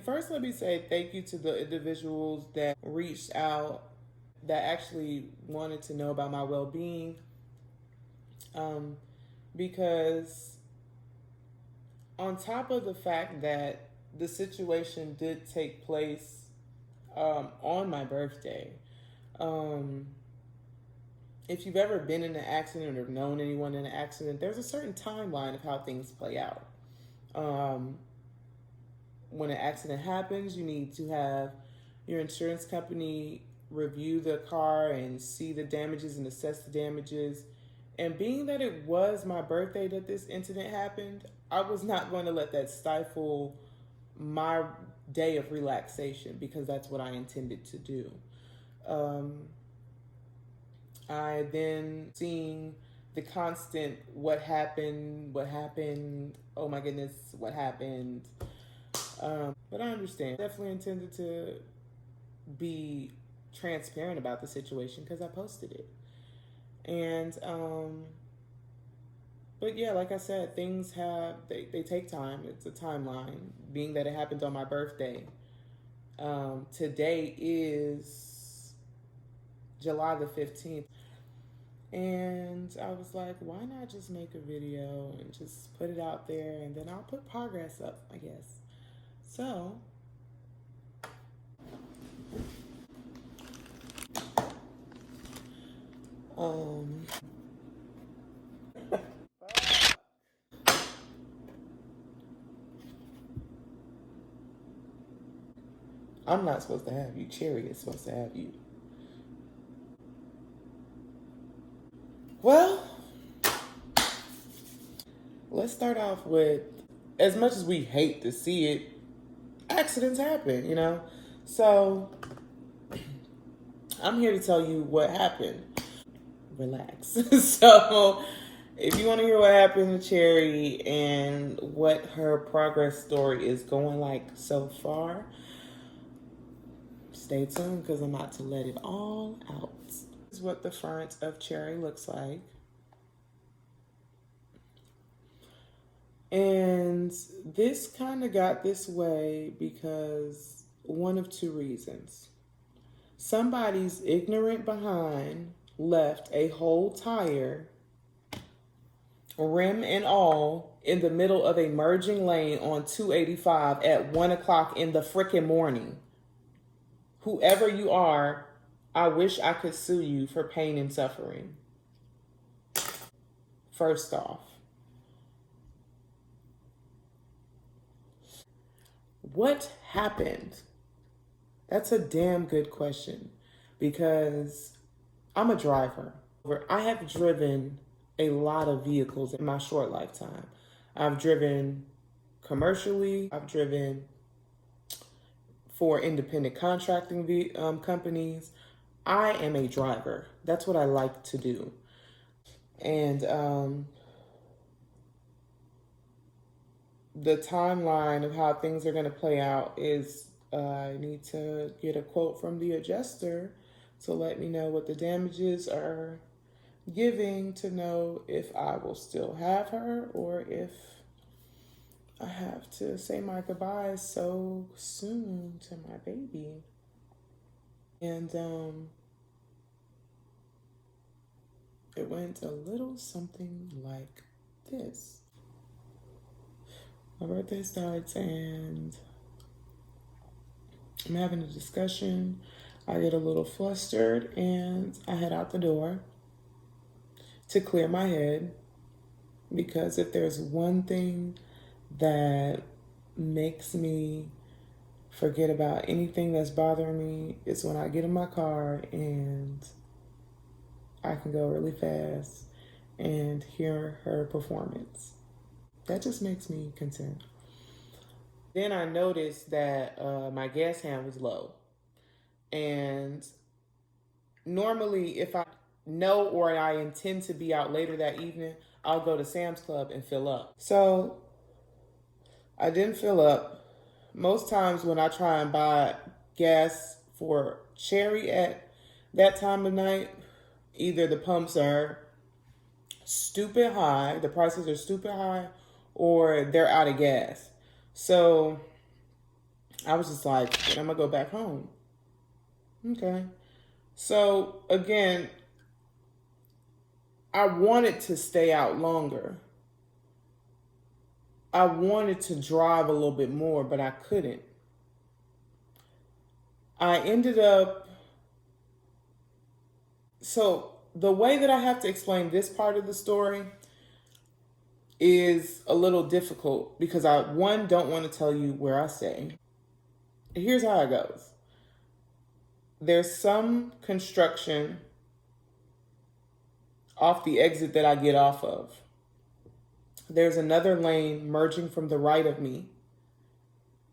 First, let me say thank you to the individuals that reached out, that actually wanted to know about my well-being, because on top of the fact that the situation did take place on my birthday, if you've ever been in an accident or known anyone in an accident, there's a certain timeline of how things play out. When an accident happens, you need to have your insurance company review the car and see the damages and assess the damages. And being that it was my birthday that this incident happened, I was not going to let that stifle my day of relaxation, because that's what I intended to do. I then seeing the constant what happened, oh my goodness, what happened. But I understand. Definitely intended to be transparent about the situation because I posted it. And, but yeah, like I said, things they take time. It's a timeline. Being that it happened on my birthday, today is July the 15th. And I was like, why not just make a video and just put it out there, and then I'll put progress up, I guess. So, I'm not supposed to have you. Cherry is supposed to have you. Well, let's start off with, as much as we hate to see it, accidents happen, you know? So, I'm here to tell you what happened. Relax. So, if you want to hear what happened to Cherry and what her progress story is going like so far, stay tuned because I'm about to let it all out. This is what the front of Cherry looks like. And this kind of got this way because one of two reasons. Somebody's ignorant behind left a whole tire, rim and all, in the middle of a merging lane on 285 at 1 o'clock in the frickin' morning. Whoever you are, I wish I could sue you for pain and suffering. First off, what happened? That's a damn good question, because I'm a driver. I have driven a lot of vehicles in my short lifetime. I've driven commercially. I've driven for independent contracting companies. I am a driver. That's what I like to do. And the timeline of how things are going to play out is I need to get a quote from the adjuster to let me know what the damages are giving, to know if I will still have her or if I have to say my goodbyes so soon to my baby. And it went a little something like this. My birthday starts and I'm having a discussion. I get a little flustered and I head out the door to clear my head, because if there's one thing that makes me forget about anything that's bothering me, it's when I get in my car and I can go really fast and hear her performance. That just makes me content. Then I noticed that my gas hand was low. And normally if I know or I intend to be out later that evening, I'll go to Sam's Club and fill up. So I didn't fill up. Most times when I try and buy gas for Cherry at that time of night, either the pumps are stupid high, the prices are stupid high, or they're out of gas. So I was just like, I'm gonna go back home. Okay. So again, I wanted to stay out longer. I wanted to drive a little bit more, but I couldn't. I ended up, so the way that I have to explain this part of the story is a little difficult because I, one, don't want to tell you where I stay. Here's how it goes. There's some construction off the exit that I get off of. There's another lane merging from the right of me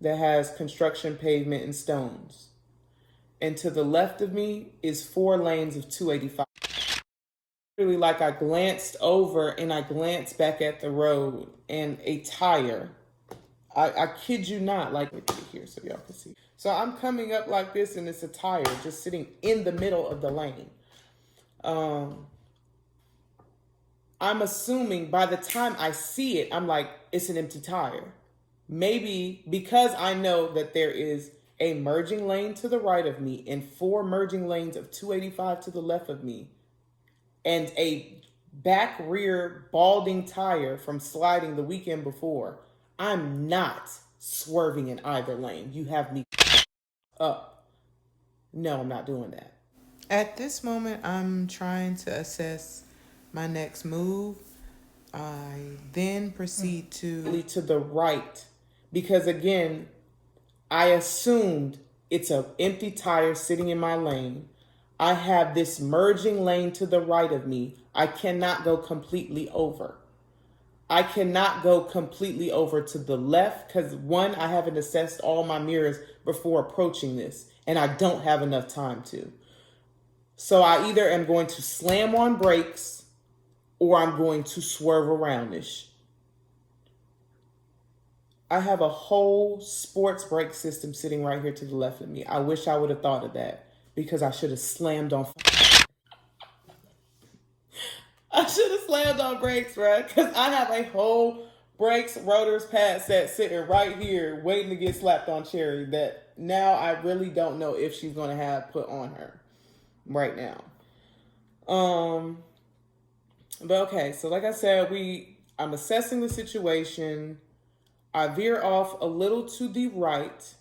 that has construction pavement and stones. And to the left of me is 4 lanes of 285. Really, like I glanced over and I glanced back at the road and a tire. I kid you not, like, let me put it here so y'all can see. So I'm coming up like this and it's a tire just sitting in the middle of the lane. I'm assuming by the time I see it, I'm like, it's an empty tire. Maybe because I know that there is a merging lane to the right of me and 4 merging lanes of 285 to the left of me and a back rear balding tire from sliding the weekend before, I'm not swerving in either lane. You have me up. No, I'm not doing that. At this moment, I'm trying to assess my next move. I then proceed to the right because again, I assumed it's an empty tire sitting in my lane. I have this merging lane to the right of me. I cannot go completely over. I cannot go completely over to the left because one, I haven't assessed all my mirrors before approaching this and I don't have enough time to. So I either am going to slam on brakes or I'm going to swerve around this. I have a whole sports brake system sitting right here to the left of me. I wish I would have thought of that because I should have slammed on. I should have slammed on brakes, right? Because I have a whole brakes, rotors, pad set sitting right here waiting to get slapped on Cherry that now I really don't know if she's going to have put on her right now. But okay, so like I said, I'm assessing the situation. I veer off a little to the right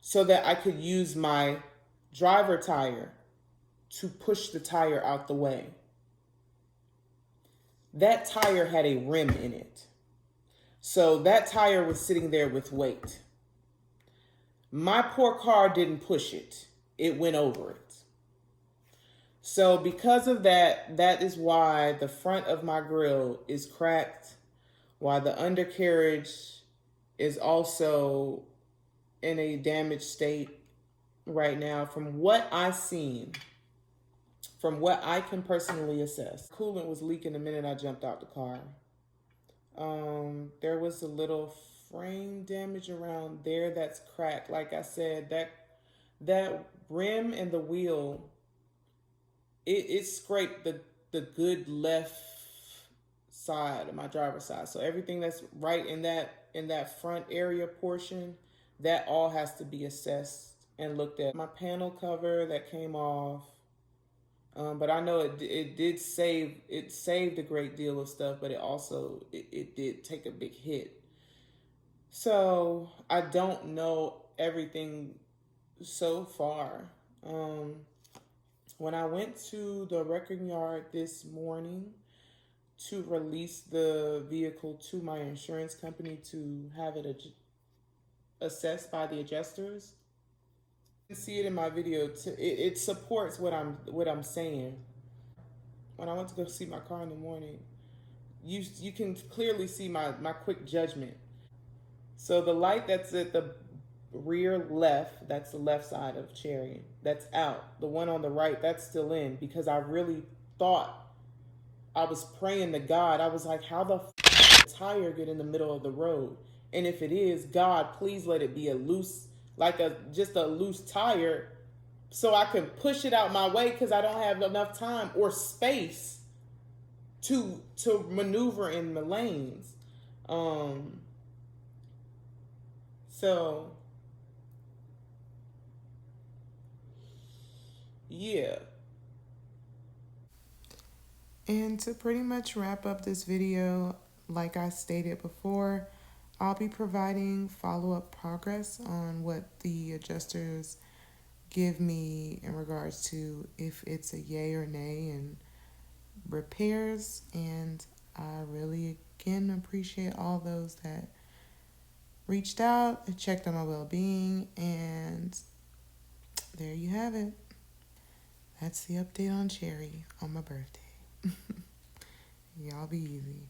so that I could use my driver tire to push the tire out the way. That tire had a rim in it. So that tire was sitting there with weight. My poor car didn't push it. It went over it. So because of that, that is why the front of my grill is cracked, why the undercarriage is also in a damaged state right now. From what I've seen, from what I can personally assess, coolant was leaking the minute I jumped out the car. There was a little frame damage around there that's cracked. Like I said, that rim and the wheel, it scraped the good left side of my driver's side. So everything that's right in that front area portion, that all has to be assessed and looked at. My panel cover that came off, but I know it saved a great deal of stuff, but it did take a big hit. So I don't know everything so far. When I went to the wrecking yard this morning to release the vehicle to my insurance company to have it assessed by the adjusters, you can see it in my video. It supports what I'm saying. When I went to go see my car in the morning, you can clearly see my quick judgment. So the light that's at the rear left, that's the left side of Cherry, that's out. The one on the right, that's still in because I really thought, I was praying to God. I was like, how the tire get in the middle of the road? And if it is, God, please let it be a loose, just a loose tire so I can push it out my way because I don't have enough time or space to maneuver in the lanes. So, yeah. And to pretty much wrap up this video, like I stated before, I'll be providing follow-up progress on what the adjusters give me in regards to if it's a yay or nay and repairs. And I really again appreciate all those that reached out and checked on my well-being. And there you have it. That's the update on Cherry on my birthday. Y'all be easy.